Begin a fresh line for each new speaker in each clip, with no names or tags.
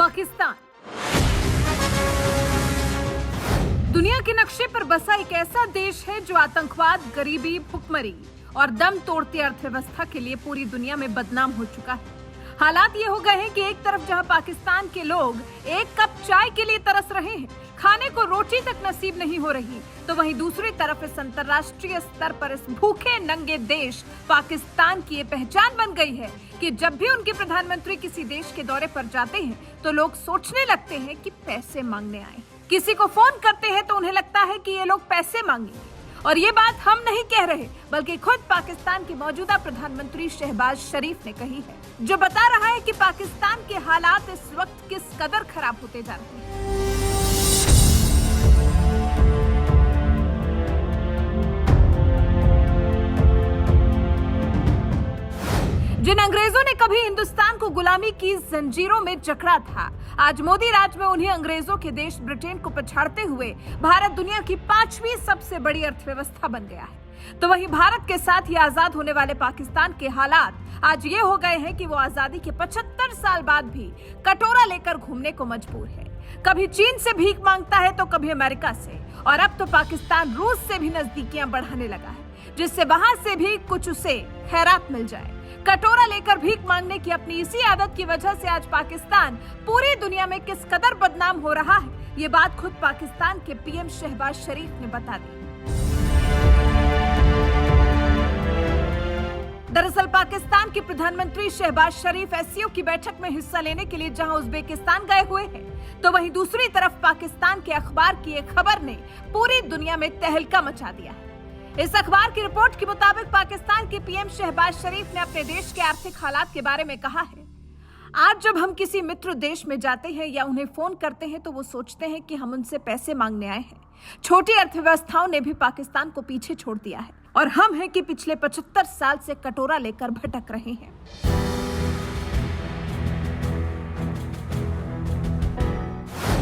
पाकिस्तान दुनिया के नक्शे पर बसा एक ऐसा देश है जो आतंकवाद, गरीबी, भुखमरी और दम तोड़ती अर्थव्यवस्था के लिए पूरी दुनिया में बदनाम हो चुका है। हालात ये हो गए हैं कि एक तरफ जहां पाकिस्तान के लोग एक कप चाय के लिए तरस रहे हैं, खाने को रोटी तक नसीब नहीं हो रही, तो वहीं दूसरी तरफ इस अंतर्राष्ट्रीय स्तर पर इस भूखे नंगे देश पाकिस्तान की ये पहचान बन गई है कि जब भी उनके प्रधानमंत्री किसी देश के दौरे पर जाते हैं तो लोग सोचने लगते हैं कि पैसे मांगने आए। किसी को फोन करते हैं तो उन्हें लगता है कि ये लोग पैसे मांगेंगे। और ये बात हम नहीं कह रहे, बल्कि खुद पाकिस्तान के मौजूदा प्रधानमंत्री शहबाज शरीफ ने कही है, जो बता रहा है कि पाकिस्तान के हालात इस वक्त किस कदर खराब होते जा रहे हैं। जिन अंग्रेजों ने कभी हिंदुस्तान को गुलामी की जंजीरों में जकड़ा था, आज मोदी राज में उन्हीं अंग्रेजों के देश ब्रिटेन को पछाड़ते हुए भारत दुनिया की 5वीं सबसे बड़ी अर्थव्यवस्था बन गया है। तो वहीं भारत के साथ ही आजाद होने वाले पाकिस्तान के हालात आज ये हो गए हैं कि वो आजादी के 75 साल बाद भी कटोरा लेकर घूमने को मजबूर है। कभी चीन से भीख मांगता है तो कभी अमेरिका से, और अब तो पाकिस्तान रूस से भी नजदीकियां बढ़ाने लगा है, जिससे वहां से भी कुछ उसे खैरात मिल जाए। कटोरा लेकर भीख मांगने की अपनी इसी आदत की वजह से आज पाकिस्तान पूरी दुनिया में किस कदर बदनाम हो रहा है, ये बात खुद पाकिस्तान के पीएम शहबाज शरीफ ने बता दी। दरअसल पाकिस्तान के प्रधानमंत्री शहबाज शरीफ एससीओ की बैठक में हिस्सा लेने के लिए जहां उज्बेकिस्तान गए हुए हैं, तो वहीं दूसरी तरफ पाकिस्तान के अखबार की एक खबर ने पूरी दुनिया में तहलका मचा दिया है। इस अखबार की रिपोर्ट के मुताबिक पाकिस्तान के पीएम शहबाज शरीफ ने अपने देश के आर्थिक हालात के बारे में कहा है, आज जब हम किसी मित्र देश में जाते हैं या उन्हें फोन करते हैं तो वो सोचते हैं कि हम उनसे पैसे मांगने आए हैं। छोटी अर्थव्यवस्थाओं ने भी पाकिस्तान को पीछे छोड़ दिया है और हम हैं कि पिछले 75 साल से कटोरा लेकर भटक रहे हैं।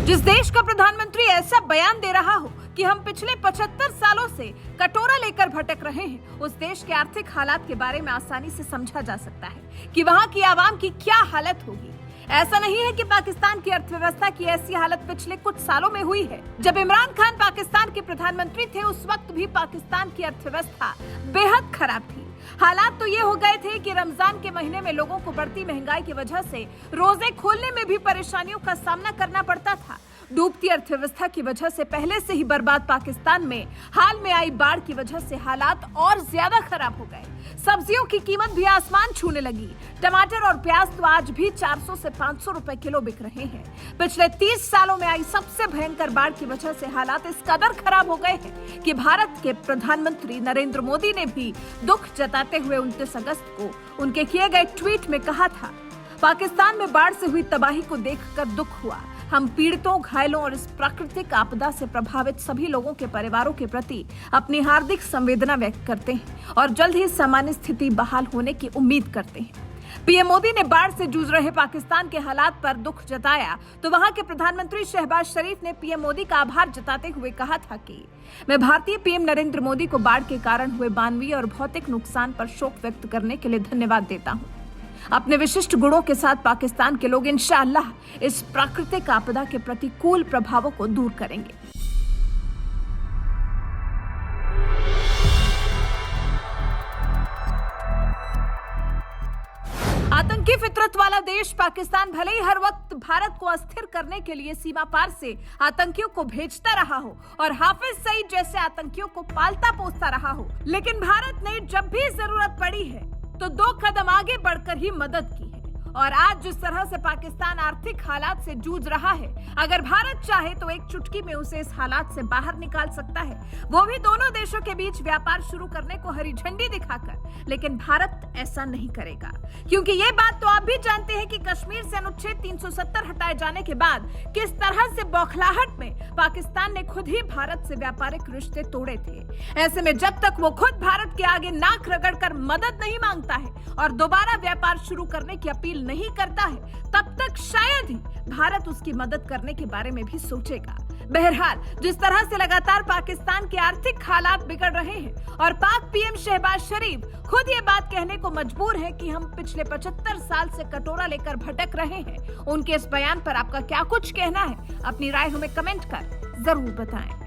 जिस देश का प्रधानमंत्री ऐसा बयान दे रहा हो कि हम पिछले 75 सालों से कटोरा लेकर भटक रहे हैं, उस देश के आर्थिक हालात के बारे में आसानी से समझा जा सकता है कि वहां की आवाम की क्या हालत होगी। ऐसा नहीं है कि पाकिस्तान की अर्थव्यवस्था की ऐसी हालत पिछले कुछ सालों में हुई है। जब इमरान खान पाकिस्तान के प्रधानमंत्री थे, उस वक्त भी पाकिस्तान की अर्थव्यवस्था बेहद खराब थी। हालात तो ये हो गए थे कि रमजान के महीने में लोगों को बढ़ती महंगाई की वजह से रोजे खोलने में भी परेशानियों का सामना करना पड़ता था। डूबती अर्थव्यवस्था की वजह से पहले से ही बर्बाद पाकिस्तान में हाल में आई बाढ़ की वजह से हालात और ज्यादा खराब हो गए। सब्जियों की कीमत भी आसमान छूने लगी। टमाटर और प्याज तो आज भी 400 से 500 रुपए किलो बिक रहे हैं। पिछले 30 सालों में आई सबसे भयंकर बाढ़ की वजह से हालात इस कदर खराब हो गए हैं कि भारत के प्रधानमंत्री नरेंद्र मोदी ने भी दुख जताते हुए 29 अगस्त को उनके किए गए ट्वीट में कहा था, पाकिस्तान में बाढ़ से हुई तबाही को देखकर दुख हुआ। हम पीड़ितों, घायलों और इस प्राकृतिक आपदा से प्रभावित सभी लोगों के परिवारों के प्रति अपनी हार्दिक संवेदना व्यक्त करते हैं और जल्द ही सामान्य स्थिति बहाल होने की उम्मीद करते हैं। पीएम मोदी ने बाढ़ से जूझ रहे पाकिस्तान के हालात पर दुख जताया तो वहां के प्रधानमंत्री शहबाज शरीफ ने पीएम मोदी का आभार जताते हुए कहा था कि मैं भारतीय पीएम नरेंद्र मोदी को बाढ़ के कारण हुए मानवीय और भौतिक नुकसान पर शोक व्यक्त करने के लिए धन्यवाद देता हूँ। अपने विशिष्ट गुणों के साथ पाकिस्तान के लोग इंशाअल्लाह इस प्राकृतिक आपदा के प्रतिकूल प्रभावों को दूर करेंगे। आतंकी फितरत वाला देश पाकिस्तान भले ही हर वक्त भारत को अस्थिर करने के लिए सीमा पार से आतंकियों को भेजता रहा हो और हाफिज सईद जैसे आतंकियों को पालता पोसता रहा हो, लेकिन भारत ने जब भी जरूरत पड़ी है तो 2 कदम आगे बढ़कर ही मदद की है। और आज जिस तरह से पाकिस्तान आर्थिक हालात से जूझ रहा है, अगर भारत चाहे तो एक चुटकी में उसे इस हालात से बाहर निकाल सकता है, वो भी दोनों देशों के बीच व्यापार शुरू करने को हरी झंडी दिखाकर। लेकिन भारत ऐसा नहीं करेगा, क्योंकि ये बात तो आप भी जानते हैं कि कश्मीर से अनुच्छेद 370 हटाए जाने के बाद किस तरह से बौखलाहट में पाकिस्तान ने खुद ही भारत से व्यापारिक रिश्ते तोड़े थे। ऐसे में जब तक वो खुद भारत के आगे नाक रगड़कर मदद नहीं मांगता है और दोबारा व्यापार शुरू करने की अपील नहीं करता है, तब तक शायद ही भारत उसकी मदद करने के बारे में भी सोचेगा। बहरहाल, जिस तरह से लगातार पाकिस्तान के आर्थिक हालात बिगड़ रहे हैं और पाक पीएम शहबाज शरीफ खुद ये बात कहने को मजबूर है कि हम पिछले 75 साल से कटोरा लेकर भटक रहे हैं, उनके इस बयान पर आपका क्या कुछ कहना है? अपनी राय हमें कमेंट कर जरूर बताएं।